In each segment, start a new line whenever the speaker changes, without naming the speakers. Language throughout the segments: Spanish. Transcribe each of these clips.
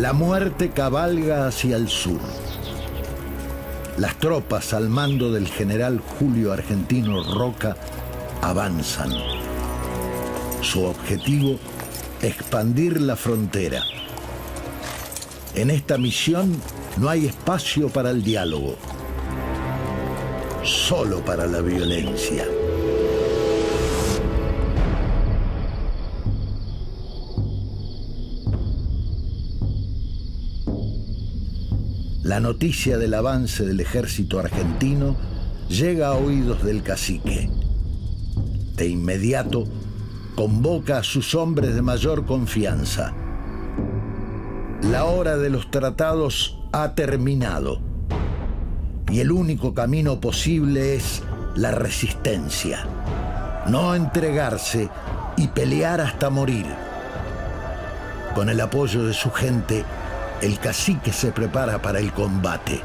La muerte cabalga hacia el sur. Las tropas al mando del general Julio Argentino Roca avanzan. Su objetivo, expandir la frontera. En esta misión no hay espacio para el diálogo, solo para la violencia. La noticia del avance del ejército argentino llega a oídos del cacique. De inmediato, convoca a sus hombres de mayor confianza. La hora de los tratados ha terminado y el único camino posible es la resistencia. No entregarse y pelear hasta morir. Con el apoyo de su gente, el cacique se prepara para el combate.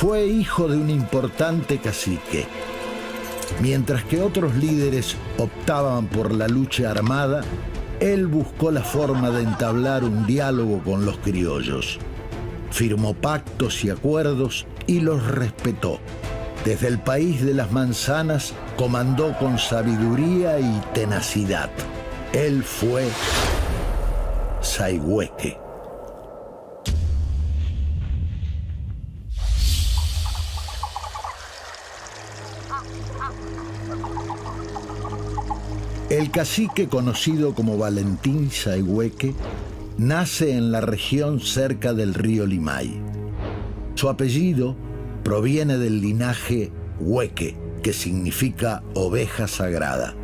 Fue hijo de un importante cacique. Mientras que otros líderes optaban por la lucha armada, él buscó la forma de entablar un diálogo con los criollos. Firmó pactos y acuerdos y los respetó. Desde el país de las manzanas comandó con sabiduría y tenacidad. Él fue Sayhueque. El cacique, conocido como Valentín Sayhueque, nace en la región cerca del río Limay. Su apellido proviene del linaje Hueque, que significa oveja sagrada.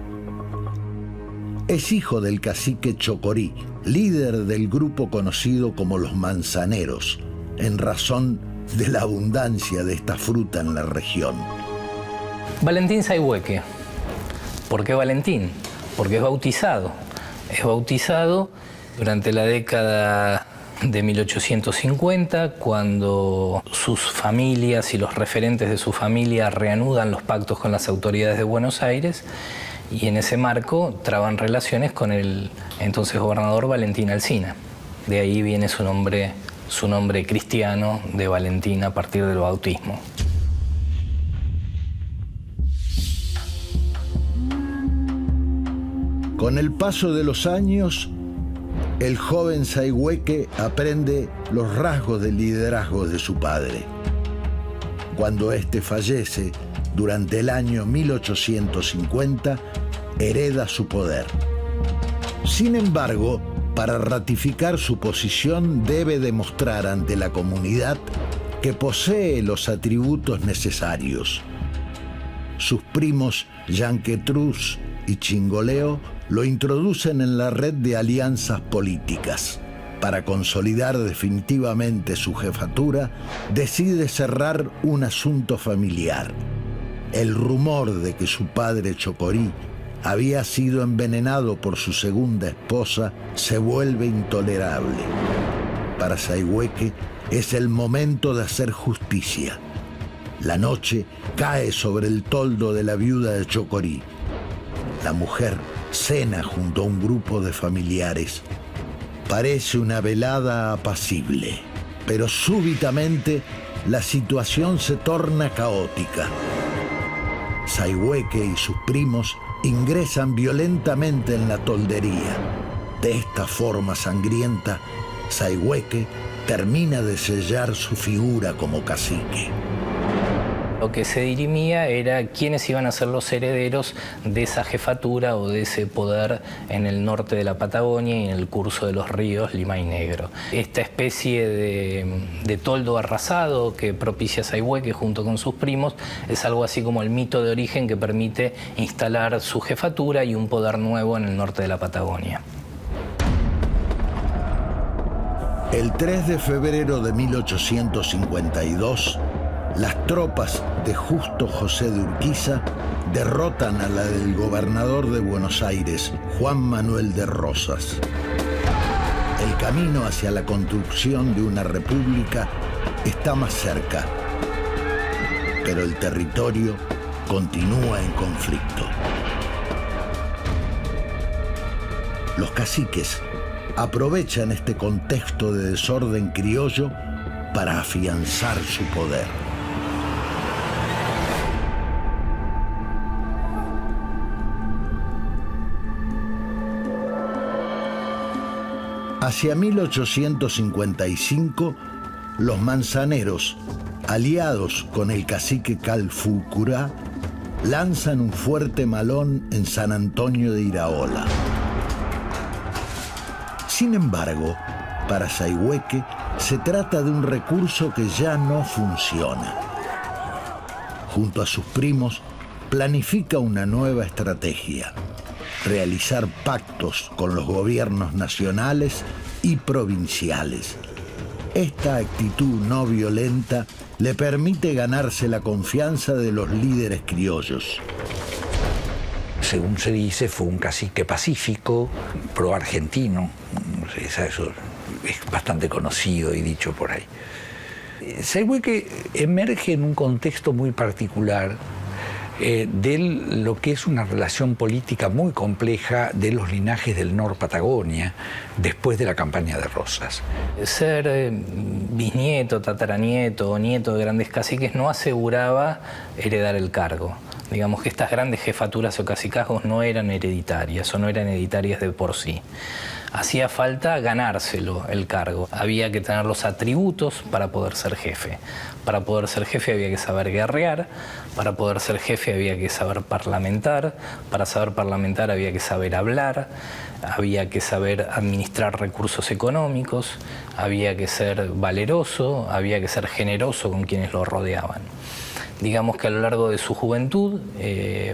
Es hijo del cacique Chocorí, líder del grupo conocido como los manzaneros, en razón de la abundancia de esta fruta en la región.
Valentín Sayhueque. ¿Por qué Valentín? Porque es bautizado. Es bautizado durante la década de 1850, cuando sus familias y los referentes de su familia reanudan los pactos con las autoridades de Buenos Aires, y en ese marco traban relaciones con el entonces gobernador Valentín Alsina. De ahí viene su nombre cristiano de Valentín a partir del bautismo.
Con el paso de los años, el joven Sayhueque aprende los rasgos de liderazgo de su padre. Cuando éste fallece durante el año 1850, hereda su poder. Sin embargo, para ratificar su posición debe demostrar ante la comunidad que posee los atributos necesarios. Sus primos Yanquetruz y Chingoleo lo introducen en la red de alianzas políticas. Para consolidar definitivamente su jefatura, decide cerrar un asunto familiar. El rumor de que su padre Chocorí había sido envenenado por su segunda esposa se vuelve intolerable. Para Sayhueque es el momento de hacer justicia. La noche cae sobre el toldo de la viuda de Chocorí. La mujer cena junto a un grupo de familiares. Parece una velada apacible, pero súbitamente la situación se torna caótica. Sayhueque y sus primos ingresan violentamente en la toldería. De esta forma sangrienta, Sayhueque termina de sellar su figura como cacique.
Lo que se dirimía era quiénes iban a ser los herederos de esa jefatura o de ese poder en el norte de la Patagonia y en el curso de los ríos Limay Negro. Esta especie de toldo arrasado que propicia Sayhueque junto con sus primos es algo así como el mito de origen que permite instalar su jefatura y un poder nuevo en el norte de la Patagonia.
El 3 de febrero de 1852, las tropas de Justo José de Urquiza derrotan a la del gobernador de Buenos Aires, Juan Manuel de Rosas. El camino hacia la construcción de una república está más cerca, pero el territorio continúa en conflicto. Los caciques aprovechan este contexto de desorden criollo para afianzar su poder. Hacia 1855, los manzaneros, aliados con el cacique Calfucurá, lanzan un fuerte malón en San Antonio de Iraola. Sin embargo, para Sayhueque se trata de un recurso que ya no funciona. Junto a sus primos, planifica una nueva estrategia: realizar pactos con los gobiernos nacionales y provinciales. Esta actitud no violenta le permite ganarse la confianza de los líderes criollos.
Según se dice, fue un cacique pacífico, pro-argentino. Eso es bastante conocido y dicho por ahí. Sayhueque emerge en un contexto muy particular de lo que es una relación política muy compleja de los linajes del Nor Patagonia después de la campaña de Rosas.
Ser bisnieto, tataranieto o nieto de grandes caciques no aseguraba heredar el cargo. Digamos que estas grandes jefaturas o cacicazgos no eran hereditarias o no eran hereditarias de por sí. Hacía falta ganárselo el cargo. Había que tener los atributos para poder ser jefe. Para poder ser jefe había que saber guerrear. Para poder ser jefe había que saber parlamentar. Para saber parlamentar había que saber hablar. Había que saber administrar recursos económicos. Había que ser valeroso. Había que ser generoso con quienes lo rodeaban. Digamos que a lo largo de su juventud,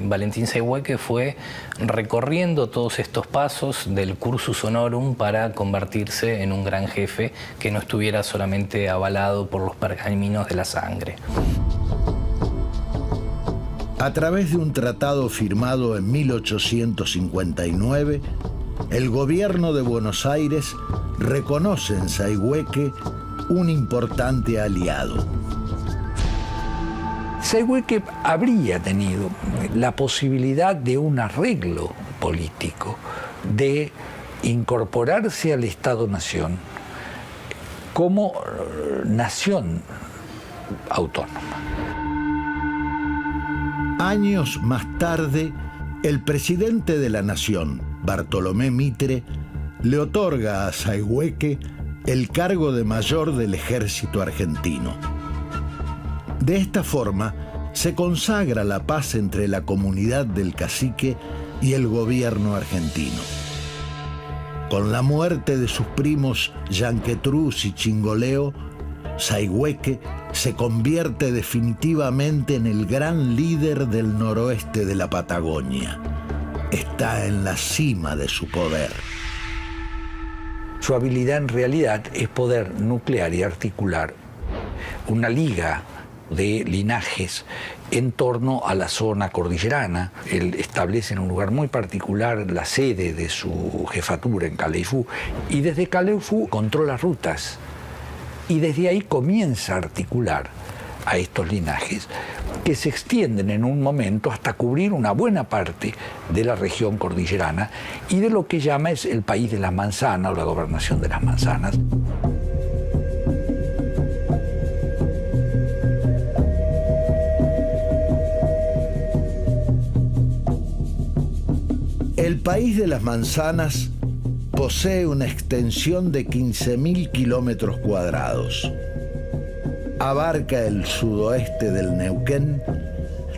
Valentín Sayhueque fue recorriendo todos estos pasos del cursus honorum para convertirse en un gran jefe que no estuviera solamente avalado por los pergaminos de la sangre.
A través de un tratado firmado en 1859, el gobierno de Buenos Aires reconoce en Sayhueque un importante aliado.
Sayhueque habría tenido la posibilidad de un arreglo político, de incorporarse al Estado-Nación como nación autónoma.
Años más tarde, el presidente de la Nación, Bartolomé Mitre, le otorga a Sayhueque el cargo de mayor del ejército argentino. De esta forma, se consagra la paz entre la comunidad del cacique y el gobierno argentino. Con la muerte de sus primos Yanquetruz y Chingoleo, Sayhueque se convierte definitivamente en el gran líder del noroeste de la Patagonia. Está en la cima de su poder.
Su habilidad en realidad es poder nuclear y articular una liga de linajes en torno a la zona cordillerana. Él establece en un lugar muy particular la sede de su jefatura en Caleufú, y desde Caleufú controla rutas, y desde ahí comienza a articular a estos linajes que se extienden en un momento hasta cubrir una buena parte de la región cordillerana y de lo que llama es el país de las manzanas o la gobernación de las manzanas.
El país de las manzanas posee una extensión de 15.000 kilómetros cuadrados. Abarca el sudoeste del Neuquén,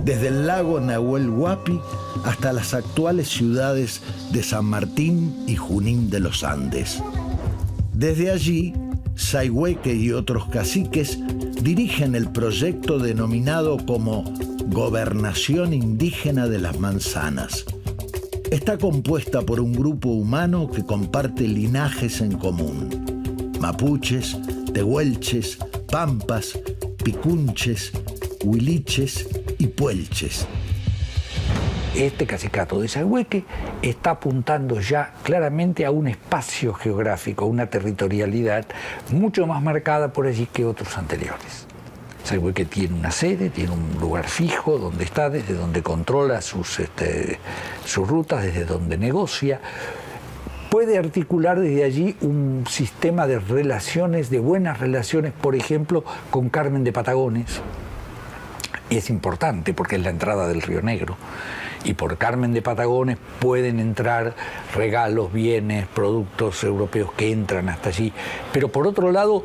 desde el lago Nahuel Huapi hasta las actuales ciudades de San Martín y Junín de los Andes. Desde allí, Sayhueque y otros caciques dirigen el proyecto denominado como Gobernación Indígena de las Manzanas. Está compuesta por un grupo humano que comparte linajes en común. mapuches, tehuelches, pampas, picunches, huiliches y puelches.
Este cacicato de Sayhueque está apuntando ya claramente a un espacio geográfico, a una territorialidad mucho más marcada por allí que otros anteriores. Sayhueque tiene una sede, tiene un lugar fijo donde está, desde donde controla sus rutas, desde donde negocia. Puede articular desde allí un sistema de relaciones, de buenas relaciones, por ejemplo, con Carmen de Patagones. Y es importante porque es la entrada del Río Negro. Y por Carmen de Patagones pueden entrar regalos, bienes, productos europeos que entran hasta allí. Pero por otro lado,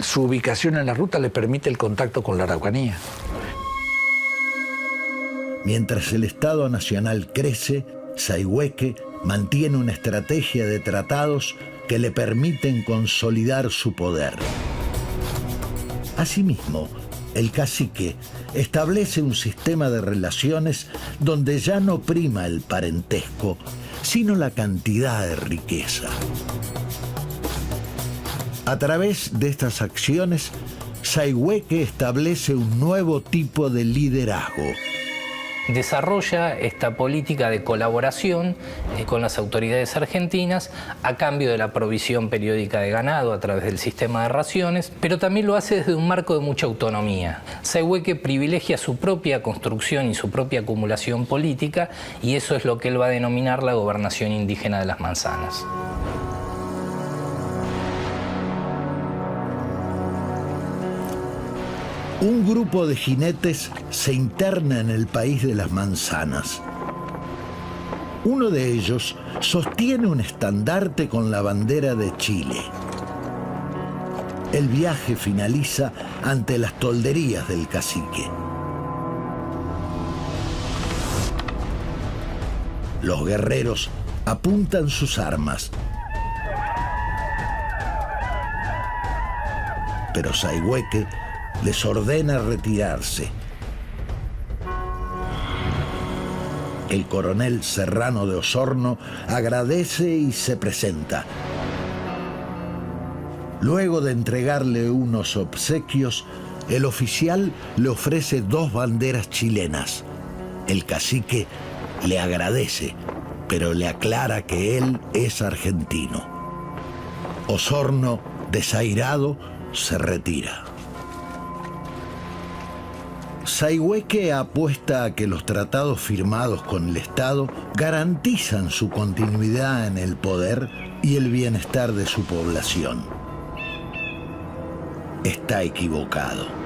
su ubicación en la ruta le permite el contacto con la Araucanía.
Mientras el Estado Nacional crece, Sayhueque mantiene una estrategia de tratados que le permiten consolidar su poder. Asimismo, el cacique establece un sistema de relaciones donde ya no prima el parentesco, sino la cantidad de riqueza. A través de estas acciones, Sayhueque establece un nuevo tipo de liderazgo.
Desarrolla esta política de colaboración con las autoridades argentinas a cambio de la provisión periódica de ganado a través del sistema de raciones, pero también lo hace desde un marco de mucha autonomía. Sayhueque privilegia su propia construcción y su propia acumulación política, y eso es lo que él va a denominar la gobernación indígena de las manzanas.
Un grupo de jinetes se interna en el país de las manzanas. Uno de ellos sostiene un estandarte con la bandera de Chile. El viaje finaliza ante las tolderías del cacique. Los guerreros apuntan sus armas. Pero Sayhueque les ordena retirarse. El coronel Serrano de Osorno agradece y se presenta. Luego de entregarle unos obsequios, el oficial le ofrece 2 banderas chilenas. El cacique le agradece, pero le aclara que él es argentino. Osorno, desairado, se retira. Sayhueque apuesta a que los tratados firmados con el Estado garantizan su continuidad en el poder y el bienestar de su población. Está equivocado.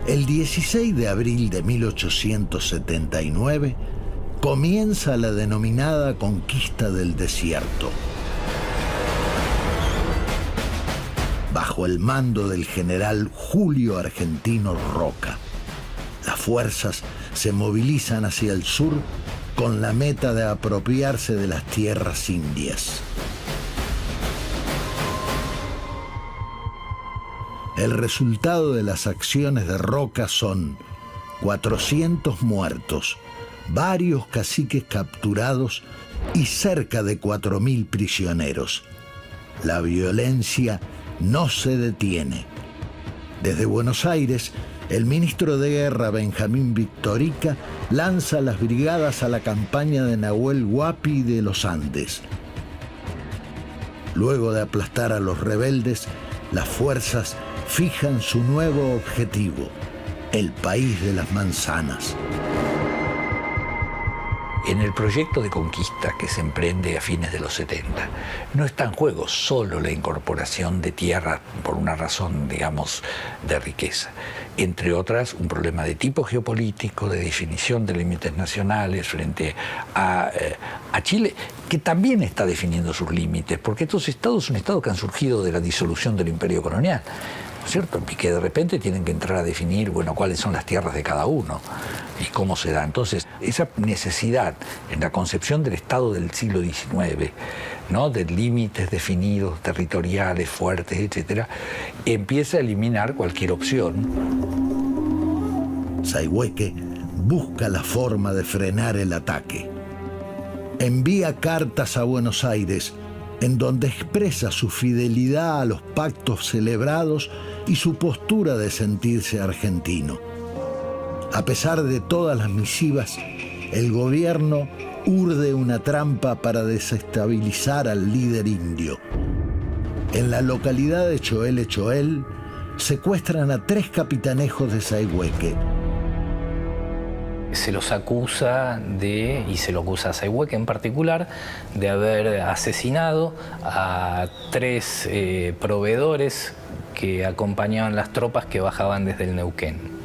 El 16 de abril de 1879 comienza la denominada Conquista del Desierto. Bajo el mando del general Julio Argentino Roca, las fuerzas se movilizan hacia el sur con la meta de apropiarse de las tierras indias. El resultado de las acciones de Roca son 400 muertos, varios caciques capturados y cerca de 4.000 prisioneros. La violencia no se detiene. Desde Buenos Aires, el ministro de Guerra Benjamín Victorica lanza las brigadas a la campaña de Nahuel Huapi de los Andes. Luego de aplastar a los rebeldes, las fuerzas fijan su nuevo objetivo, el país de las manzanas.
En el proyecto de conquista que se emprende a fines de los 70, no está en juego solo la incorporación de tierra por una razón, digamos, de riqueza. Entre otras, un problema de tipo geopolítico, de definición de límites nacionales frente a Chile, que también está definiendo sus límites, porque estos estados son estados que han surgido de la disolución del imperio colonial. es cierto? Y que de repente tienen que entrar a definir, bueno, cuáles son las tierras de cada uno y cómo se da. Entonces, esa necesidad en la concepción del Estado del siglo XIX, ¿no?, de límites definidos, territoriales, fuertes, etcétera, empieza a eliminar cualquier opción.
Sayhueque busca la forma de frenar el ataque. Envía cartas a Buenos Aires en donde expresa su fidelidad a los pactos celebrados y su postura de sentirse argentino. A pesar de todas las misivas, el gobierno urde una trampa para desestabilizar al líder indio. En la localidad de Choel Choel, secuestran a 3 capitanejos de Sayhueque.
Se los acusa y se lo acusa a Sayhueque en particular, de haber asesinado a 3 proveedores que acompañaban las tropas que bajaban desde el Neuquén.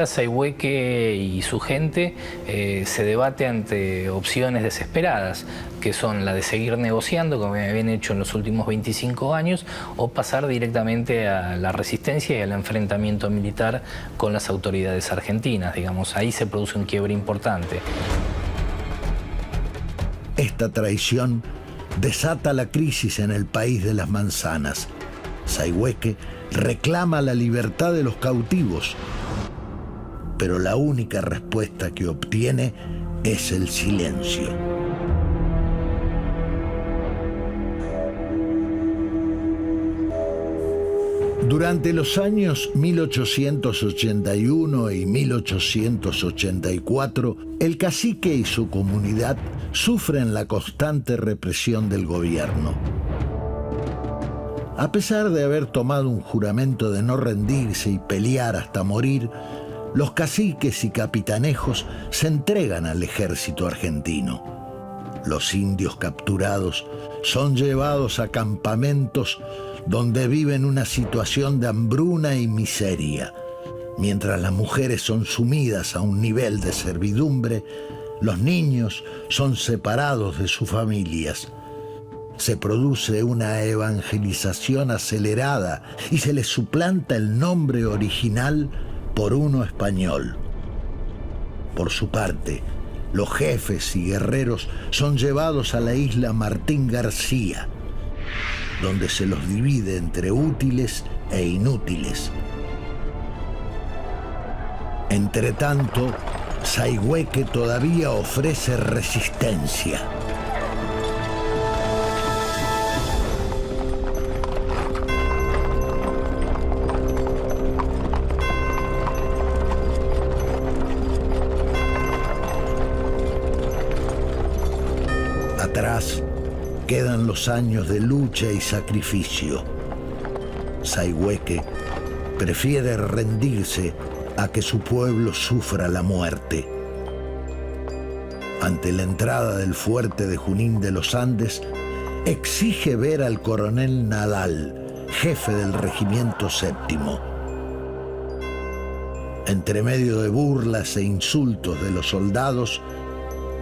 Sayhueque y su gente se debate ante opciones desesperadas, que son la de seguir negociando, como habían hecho en los últimos 25 años, o pasar directamente a la resistencia y al enfrentamiento militar con las autoridades argentinas. Digamos, ahí se produce un quiebre importante.
Esta traición desata la crisis en el país de las manzanas. Sayhueque reclama la libertad de los cautivos, pero la única respuesta que obtiene es el silencio. Durante los años 1881 y 1884, el cacique y su comunidad sufren la constante represión del gobierno. A pesar de haber tomado un juramento de no rendirse y pelear hasta morir, los caciques y capitanejos se entregan al ejército argentino. Los indios capturados son llevados a campamentos donde viven una situación de hambruna y miseria. Mientras las mujeres son sumidas a un nivel de servidumbre, los niños son separados de sus familias. Se produce una evangelización acelerada y se les suplanta el nombre original por uno español. Por su parte, los jefes y guerreros son llevados a la isla Martín García, donde se los divide entre útiles e inútiles. Entretanto, Sayhueque todavía ofrece resistencia. Atrás quedan los años de lucha y sacrificio. Sayhueque prefiere rendirse a que su pueblo sufra la muerte. Ante la entrada del fuerte de Junín de los Andes, exige ver al coronel Nadal, jefe del regimiento séptimo. Entre medio de burlas e insultos de los soldados,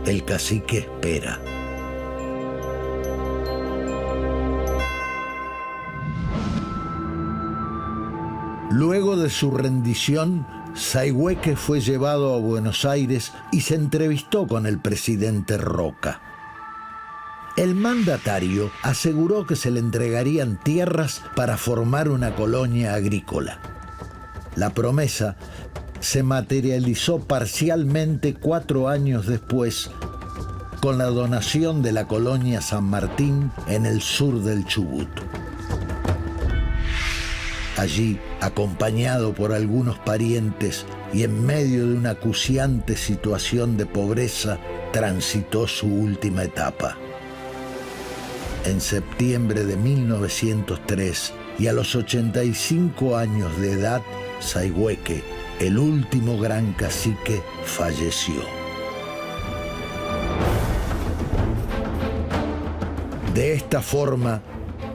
el cacique espera. Luego de su rendición, Sayhueque fue llevado a Buenos Aires y se entrevistó con el presidente Roca. El mandatario aseguró que se le entregarían tierras para formar una colonia agrícola. La promesa se materializó parcialmente 4 años después, con la donación de la colonia San Martín en el sur del Chubut. Allí, acompañado por algunos parientes y en medio de una acuciante situación de pobreza, transitó su última etapa. En septiembre de 1903, y a los 85 años de edad, Sayhueque, el último gran cacique, falleció. De esta forma,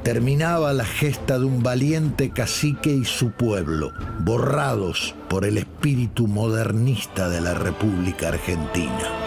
terminaba la gesta de un valiente cacique y su pueblo, borrados por el espíritu modernista de la República Argentina.